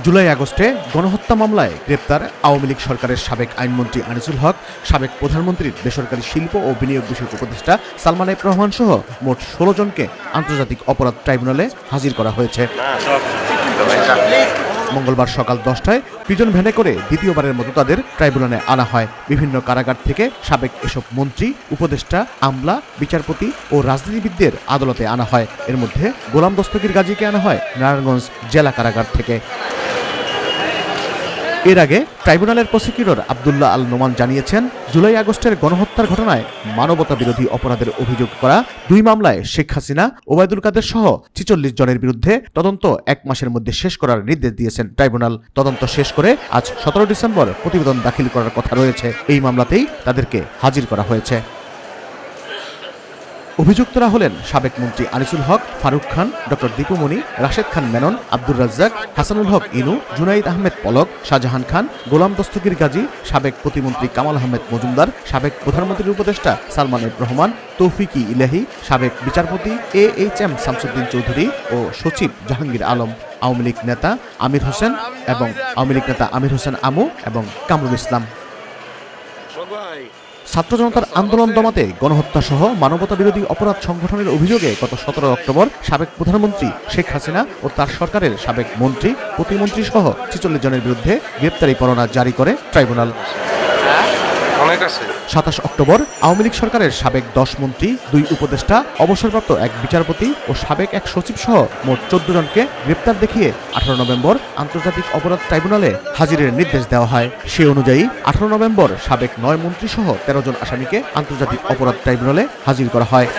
জুলাই আগস্টে গণহত্যা মামলায় গ্রেপ্তার আওয়ামী লীগ সরকারের সাবেক আইনমন্ত্রী আনিসুল হক, সাবেক প্রধানমন্ত্রীর বেসরকারি শিল্প ও বিনিয়োগ বিষয়ক উপদেষ্টা সালমান এফ রহমান সহ মোট ১৬ জনকে আন্তর্জাতিক অপরাধ ট্রাইব্যুনালে হাজির করা হয়েছে। মঙ্গলবার সকাল 10টায় প্রিজন ভ্যানে করে দ্বিতীয়বারের মতো তাদের ট্রাইব্যুনালে আনা হয়। বিভিন্ন কারাগার থেকে সাবেক এসব মন্ত্রী, উপদেষ্টা, আমলা, বিচারপতি ও রাজনীতিবিদদের আদালতে আনা হয়। এর মধ্যে গোলাম দস্তগীর গাজীকে আনা হয় নারায়ণগঞ্জ জেলা কারাগার থেকে। এর আগে ট্রাইব্যুনালের প্রসিকিউটর আব্দুল্লাহ আল নোমান জানিয়েছেন, জুলাই আগস্টের গণহত্যার ঘটনায় মানবতা বিরোধী অপরাধের অভিযোগ করা 2 মামলায় শেখ হাসিনা, ওবায়দুল কাদের সহ ৪৬ জনের বিরুদ্ধে তদন্ত 1 মাসের মধ্যে শেষ করার নির্দেশ দিয়েছেন ট্রাইব্যুনাল। তদন্ত শেষ করে আজ 17 ডিসেম্বর প্রতিবেদন দাখিল করার কথা রয়েছে। এই মামলাতেই তাদেরকে হাজির করা হয়েছে। অভিযুক্তরা হলেন সাবেক মন্ত্রী আনিসুল হক, ফারুক খান, ডক্টর দীপুমণি, রাশেদ খান মেনন, আব্দুর রাজ্জাক, হাসানুল হক ইনু, জুনাইদ আহমেদ পলক, শাহজাহান খান, গোলাম দস্তগীর গাজী, সাবেক প্রতিমন্ত্রী কামাল আহমেদ মজুমদার, সাবেক প্রধানমন্ত্রীর উপদেষ্টা সালমান এফ রহমান, তৌফিকি ইলাহি, সাবেক বিচারপতি AHM শামসুদ্দিন চৌধুরী ও সচিব জাহাঙ্গীর আলম, আওয়ামী লীগ নেতা আমির হোসেন আমু এবং কামরুল ইসলাম। ছাত্র জনতার আন্দোলন দমাতে গণহত্যা সহ মানবতা বিরোধী অপরাধ সংগঠনের অভিযোগে গত 17 অক্টোবর সাবেক প্রধানমন্ত্রী শেখ হাসিনা ও তার সরকারের সাবেক মন্ত্রী, প্রতিমন্ত্রী সহ ৪৬ জনের বিরুদ্ধে গ্রেপ্তারি পরোয়ানা জারি করে ট্রাইব্যুনাল। ২৭ অক্টোবর আওয়ামী লীগ সরকারের সাবেক 10 মন্ত্রী, 2 উপদেষ্টা, অবসরপ্রাপ্ত 1 বিচারপতি ও সাবেক 1 সচিব সহ মোট 14 জনকে গ্রেপ্তার দেখিয়ে 18 নভেম্বর আন্তর্জাতিক অপরাধ ট্রাইব্যুনালে হাজিরের নির্দেশ দেওয়া হয়। সে অনুযায়ী 18 নভেম্বর সাবেক 9 মন্ত্রী সহ 13 জন আসামিকে আন্তর্জাতিক অপরাধ ট্রাইব্যুনালে হাজির করা হয়।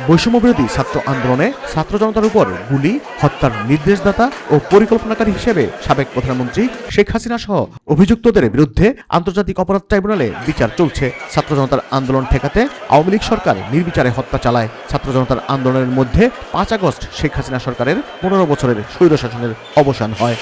বৈষম্যবিরোধী ছাত্র আন্দোলনে ছাত্র জনতার উপর গুলি, হত্যার নির্দেশদাতা ও পরিকল্পনাকারী হিসেবে সাবেক প্রধানমন্ত্রী শেখ হাসিনা সহ অভিযুক্তদের বিরুদ্ধে আন্তর্জাতিক অপরাধ ট্রাইব্যুনালে বিচার চলছে। ছাত্র জনতার আন্দোলন ঠেকাতে আওয়ামী লীগ সরকার নির্বিচারে হত্যা চালায়। ছাত্র জনতার আন্দোলনের মধ্যে 5 আগস্ট শেখ হাসিনা সরকারের 15 বছরের স্বৈরশাসনের অবসান হয়।